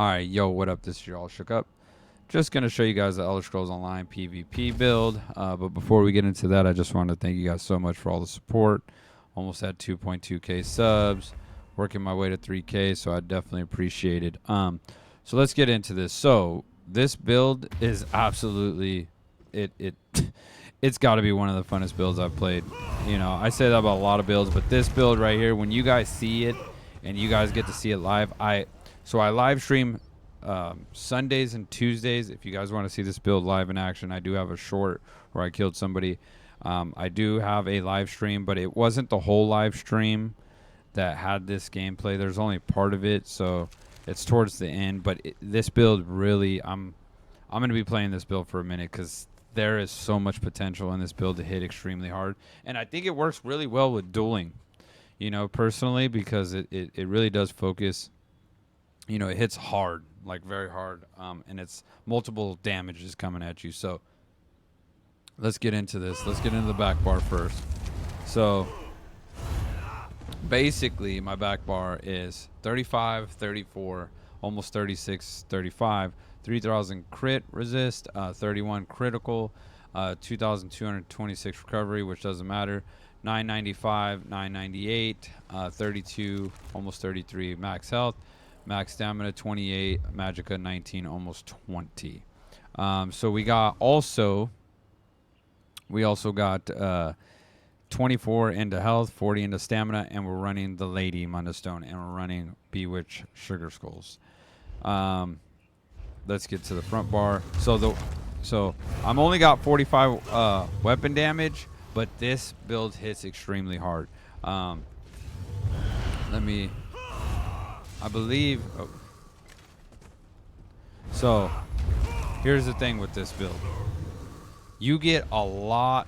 Alright, yo, what up? This is your All Shook Up. Just going to show you guys the Elder Scrolls Online PvP build. But before we get into that, I just wanted to thank you guys so much for all the support. Almost at 2.2k subs. Working my way to 3k, so I definitely appreciate it. So let's get into this. So this build is absolutely... It's got to be one of the funnest builds I've played. You know, I say that about a lot of builds, but this build right here, when you guys see it and you guys get to see it live, I live stream Sundays and Tuesdays. If you guys want to see this build live in action, I do have a short where I killed somebody. I do have a live stream, but it wasn't the whole live stream that had this gameplay. There's only part of it, so it's towards the end. But this build really, I'm going to be playing this build for a minute because there is so much potential in this build to hit extremely hard. And I think it works really well with dueling, you know, personally, because it really does focus. You know, it hits hard, like very hard, and it's multiple damages coming at you. So let's get into this. Let's get into the back bar first. So basically my back bar is 35, 34, almost 36, 35, 3,000 crit resist, 31 critical, 2,226 recovery, which doesn't matter, 995, 998, 32, almost 33 max health. Max stamina 28, magicka 19, almost 20. So we also got 24 into health, 40 into stamina, and we're running the Lady Mundstone, and we're running Bewitch Sugar Skulls. Let's get to the front bar. So I'm only got 45 weapon damage, but this build hits extremely hard. I believe. Oh. So here's the thing with this build. You get a lot.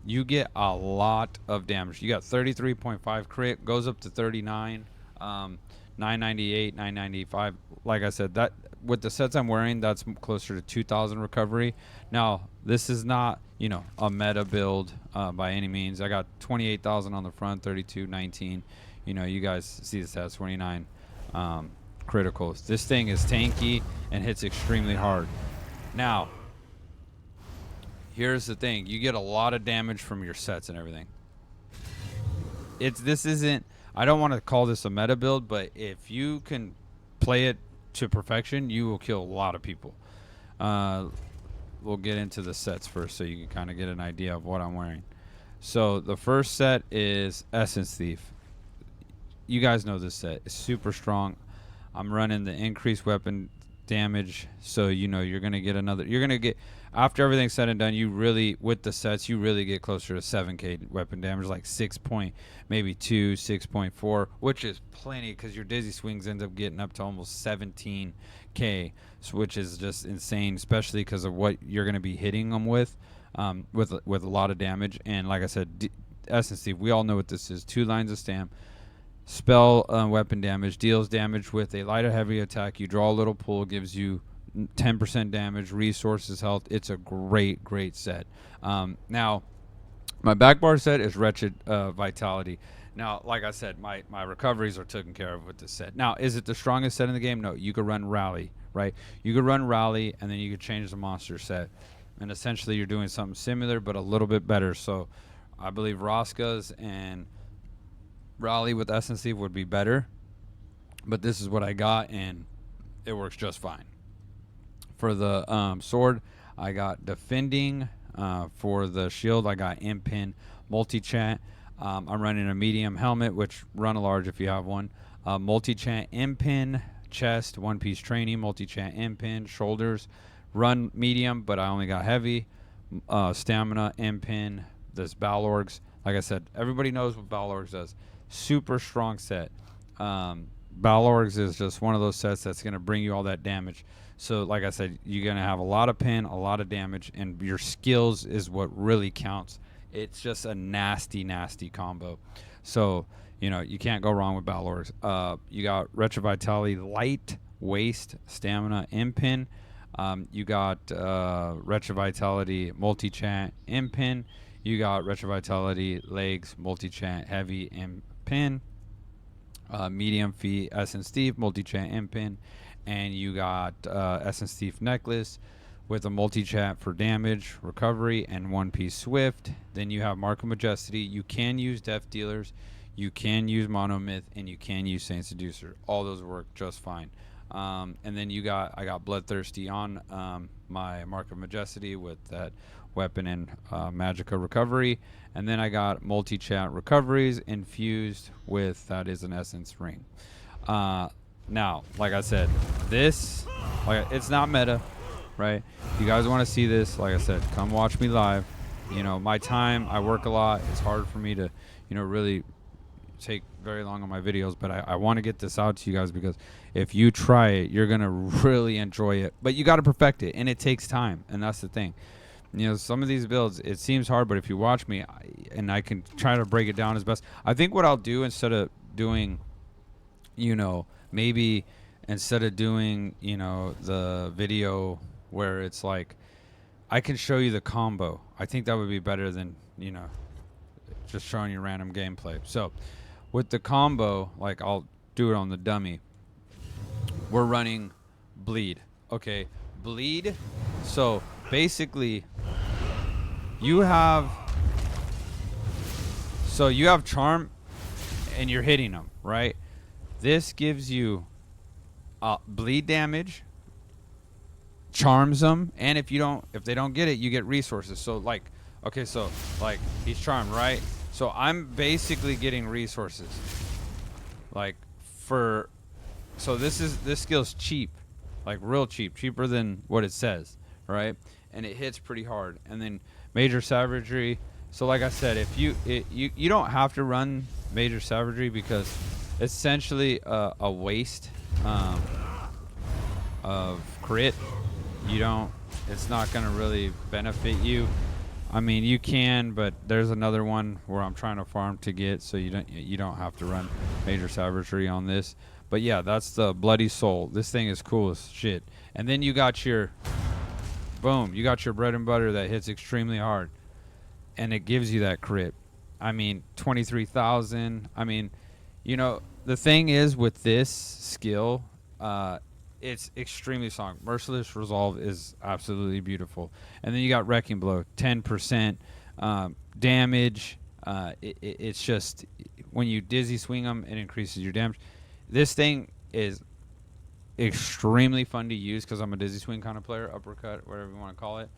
You get a lot of damage. You got 33.5 crit, goes up to 39, 998, 995. Like I said, that with the sets I'm wearing, that's closer to 2,000 recovery. Now, this is not, you know, a meta build by any means. I got 28,000 on the front, 32, 19. You know, you guys see the stats, 29 criticals. This thing is tanky and hits extremely hard. Now, here's the thing. You get a lot of damage from your sets and everything. This isn't, I don't want to call this a meta build, but if you can play it to perfection, you will kill a lot of people. We'll get into the sets first so you can kind of get an idea of what I'm wearing. So the first set is Essence Thief. You guys know this set. It's super strong. I'm running the increased weapon damage, so you know you're gonna get another. You're gonna get, after everything's said and done, you really, with the sets, you really get closer to 7k weapon damage, like 6.4, which is plenty because your dizzy swings end up getting up to almost 17k, which is just insane, especially because of what you're gonna be hitting them with a lot of damage. And like I said, Essence Thief, we all know what this is. 2 lines of stam. Spell weapon damage, deals damage with a light or heavy attack. You draw a little pool, gives you 10% damage, resources, health. It's a great set. Now, my back bar set is Wretched Vitality. Now, like I said, my recoveries are taken care of with this set. Now, is it the strongest set in the game? No. You could run Rally, right? You could run Rally, and then you could change the monster set. And essentially, you're doing something similar, but a little bit better. So, I believe Roskas and Rally with Essence Thief would be better, but this is what I got, and it works just fine. For the sword, I got Defending. For the shield, I got Impin, Multi-Chat. I'm running a medium helmet, which run a large if you have one. Multi-Chat, Impin, chest, one-piece training, Multi-Chat, Impin, shoulders. Run medium, but I only got heavy. Stamina, Impin, this Balorgs. Like I said, everybody knows what Balorgs does. Super strong set. Balorgs is just one of those sets that's going to bring you all that damage. So like I said, you're going to have a lot of pin, a lot of damage, and your skills is what really counts. It's just a nasty combo. So, you know, you can't go wrong with Balorgs. You got Wretched Vitality, light, waist, stamina, impin. You got Wretched Vitality, multi-chat, impin. You got Wretched Vitality, legs, multi-chat, heavy, impin. Medium feet, Essence Thief, multi-chat, impin. and you got Essence Thief Necklace with a multi-chat for damage, recovery, and one-piece Swift. Then you have Mark of Majesty. You can use Death Dealers, you can use Monomyth, and you can use Saint Seducer. All those work just fine. And then I got Bloodthirsty on my Mark of Majesty with that weapon and Magicka recovery. And then I got multi-chat recoveries infused with that is an Essence Ring. Now, like I said, this, it's not meta, right? If you guys want to see this, like I said, come watch me live. You know, my time, I work a lot. It's hard for me to, you know, really take very long on my videos, but I want to get this out to you guys because if you try it, you're going to really enjoy it. But you got to perfect it, and it takes time, and that's the thing. You know, some of these builds, it seems hard, but if you watch me, I can try to break it down as best. I think what I'll do instead of doing, you know, maybe instead of doing, you know, the video where it's like, I can show you the combo. I think that would be better than, you know, just showing you random gameplay. So with the combo, like I'll do it on the dummy. We're running bleed. Okay, bleed. So basically you have charm and you're hitting them, right? This gives you bleed damage, charms them, and if they don't get it, you get resources. So like, okay, so like he's charmed, right? So I'm basically getting resources. Like so this skill's cheap, like real cheap, cheaper than what it says, right? And it hits pretty hard. And then major savagery. So like I said, if you don't have to run major savagery because essentially a waste of crit. It's not going to really benefit you. I mean, you can, but there's another one where I'm trying to farm to get, so you don't have to run major savagery on this. But yeah, that's the Bloody Soul. This thing is cool as shit. And then you got your boom, you got your bread and butter that hits extremely hard, and it gives you that crit. I mean, 23,000. I mean, you know, the thing is with this skill, it's extremely strong. Merciless Resolve is absolutely beautiful. And then you got Wrecking Blow, 10% damage. It's just, when you dizzy swing them, it increases your damage. This thing is extremely fun to use because I'm a dizzy swing kind of player, uppercut, whatever you want to call it.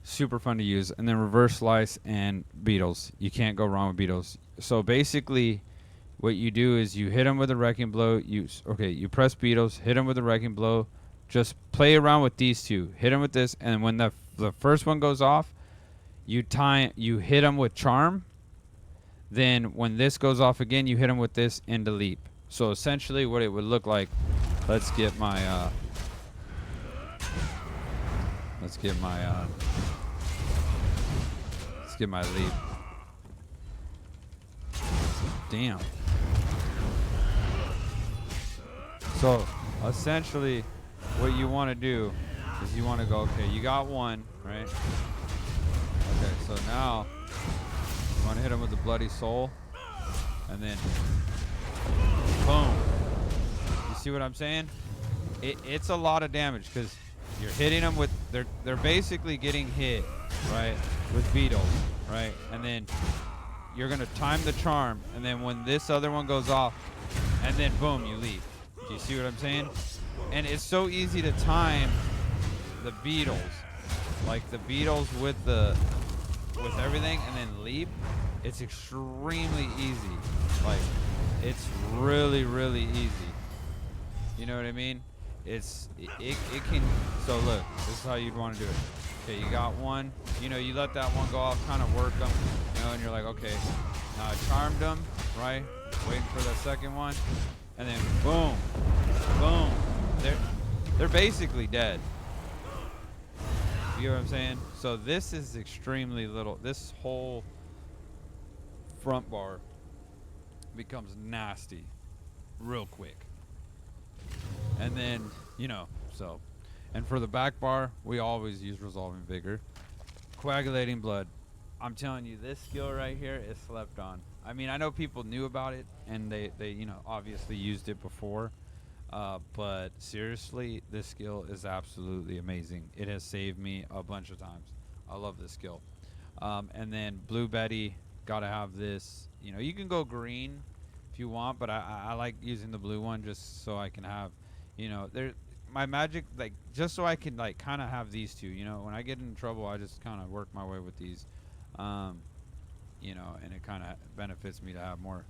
Super fun to use. And then Reverse Slice and Beetles. You can't go wrong with Beetles. So basically, what you do is you hit them with a Wrecking Blow. You press Beetles, hit them with a Wrecking Blow. Just play around with these two. Hit them with this, and when the first one goes off, you hit them with Charm. Then when this goes off again, you hit them with this into Leap. So essentially, what it would look like. Let's get my Leap. Damn. So essentially what you want to do is you want to go, okay, you got one, right? Okay, so now you want to hit him with the Bloody Soul, and then boom. You see what I'm saying? It's a lot of damage because you're hitting them with, they're basically getting hit, right, with Beetles, right? And then you're going to time the charm, and then when this other one goes off, and then boom, you leave. Do you see what I'm saying? And it's so easy to time the Beetles. Like the Beetles with everything, and then leap. It's extremely easy. Like, it's really, really easy. You know what I mean? It can, so look, this is how you'd want to do it. Okay, you got one, you know, you let that one go off, kind of work them, you know, and you're like, okay, now I charmed them, right? Waiting for the second one, and then boom, boom. They're basically dead. You know what I'm saying? So this is extremely little. This whole front bar becomes nasty real quick. And then, you know, so. And for the back bar, we always use Resolving Vigor. Coagulating Blood. I'm telling you, this skill right here is slept on. I mean, I know people knew about it, and they you know, obviously used it before. But seriously, this skill is absolutely amazing. It has saved me a bunch of times. I love this skill. And then Blue Betty, gotta have this. You know, you can go green if you want, but I like using the blue one just so I can have, you know, there my magic, like, just so I can like kind of have these two. You know, when I get in trouble, I just kind of work my way with these. Um, you know, and it kind of benefits me to have more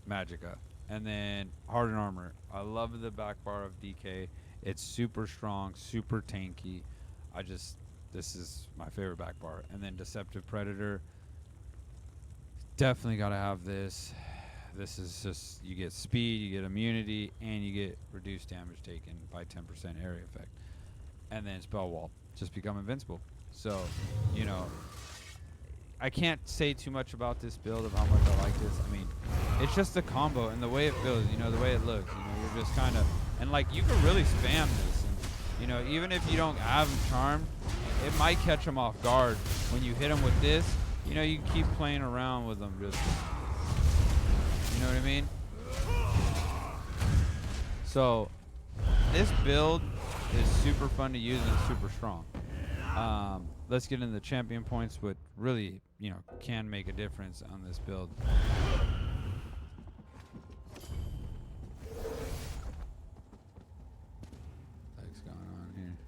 Magica. And then Hardened Armor. I love the back bar of DK. It's super strong, super tanky. This is my favorite back bar. And then Deceptive Predator. Definitely got to have this. This is just, you get speed, you get immunity, and you get reduced damage taken by 10% area effect. And then Spell Wall. Just become invincible. So, you know, I can't say too much about this build of how much I like this. I mean, it's just the combo and the way it builds, you know, the way it looks. You know, you're just kind of, and like, you can really spam this. And, you know, even if you don't have him charmed, it might catch him off guard. When you hit him with this, you know, you can keep playing around with them. Just, you know what I mean? So, this build is super fun to use and super strong. Let's get into the champion points, what really, you know, can make a difference on this build. What's going on here?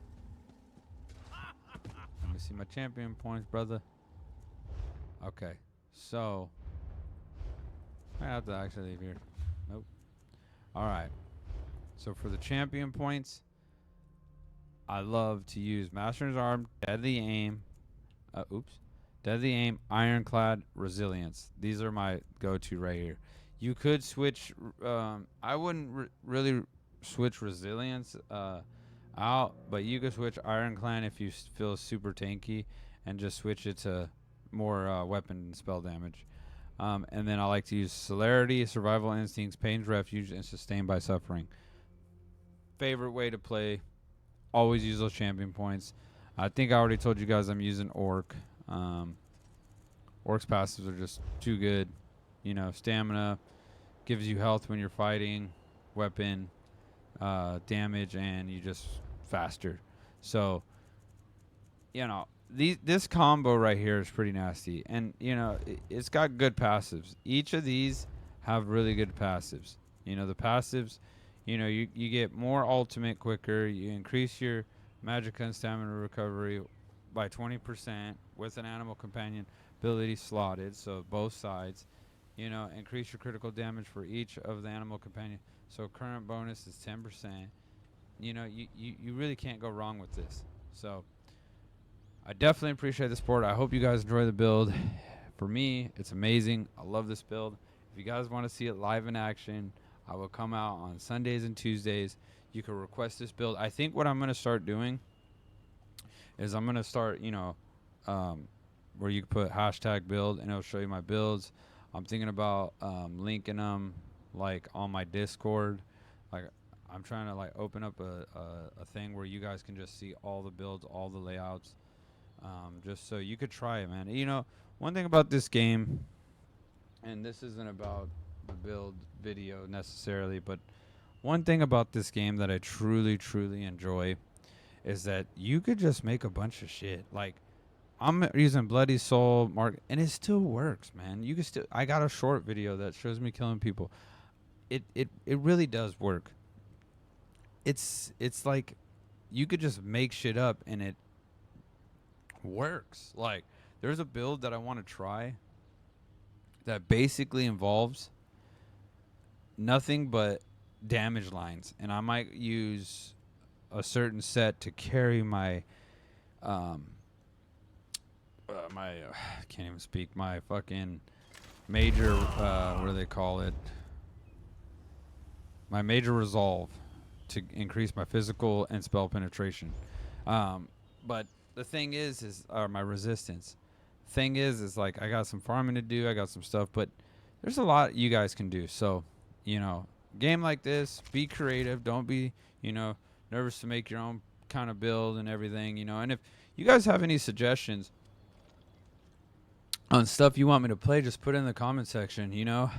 Let me see my champion points, brother. Okay, so I have to actually leave here. Nope. All right. So for the champion points, I love to use Master's Arm, Deadly Aim, Deadly Aim, Ironclad, Resilience. These are my go-to right here. You could switch. I wouldn't really switch Resilience out, but you could switch Ironclad if you feel super tanky, and just switch it to more weapon and spell damage. And then I like to use Celerity, Survival Instincts, Pain's Refuge, and Sustained by Suffering. Favorite way to play. Always use those champion points. I think I already told you guys I'm using Orc. Orc's passives are just too good. You know, stamina gives you health when you're fighting, weapon, damage, and you just faster. So, you know, this combo right here is pretty nasty. And, you know, it's got good passives. Each of these have really good passives. You know, the passives, you know, you get more ultimate quicker. You increase your magic and stamina recovery by 20% with an animal companion ability slotted, so both sides. You know, increase your critical damage for each of the animal companion. So current bonus is 10%. You know, you really can't go wrong with this. So I definitely appreciate the support. I hope you guys enjoy the build. For me, it's amazing. I love this build. If you guys want to see it live in action, I will come out on Sundays and Tuesdays. You can request this build. I think what I'm going to start doing is I'm going to start, you know, where you can put hashtag build and it'll show you my builds. I'm thinking about linking them like on my Discord. Like, I'm trying to like open up a thing where you guys can just see all the builds, all the layouts, just so you could try it, man. You know, one thing about this game, and this isn't about the build video necessarily, but one thing about this game that I truly, truly enjoy is that you could just make a bunch of shit. Like, I'm using Bloody Soul, Mark, and it still works, man. You can still. I got a short video that shows me killing people. It really does work. It's like you could just make shit up and it works. Like, there's a build that I want to try that basically involves nothing but damage lines, and I might use a certain set to carry my I can't even speak, my fucking major what do they call it, my major resolve, to increase my physical and spell penetration. But the thing is my resistance. Thing is like, I got some farming to do, I got some stuff, but there's a lot you guys can do. So, you know, game like this, be creative. Don't be, you know, nervous to make your own kind of build and everything, you know. And if you guys have any suggestions on stuff you want me to play, just put it in the comment section, you know.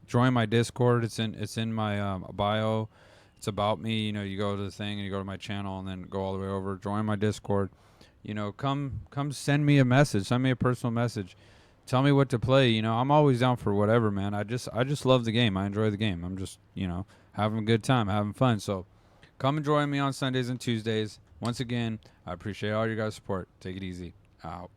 Join my Discord. It's in my bio. It's about me. You know, you go to the thing and you go to my channel and then go all the way over. Join my Discord. You know, come send me a message. Send me a personal message. Tell me what to play. You know, I'm always down for whatever, man. I just love the game. I enjoy the game. I'm just, having a good time, having fun. So come and join me on Sundays and Tuesdays. Once again, I appreciate all your guys' support. Take it easy. Out.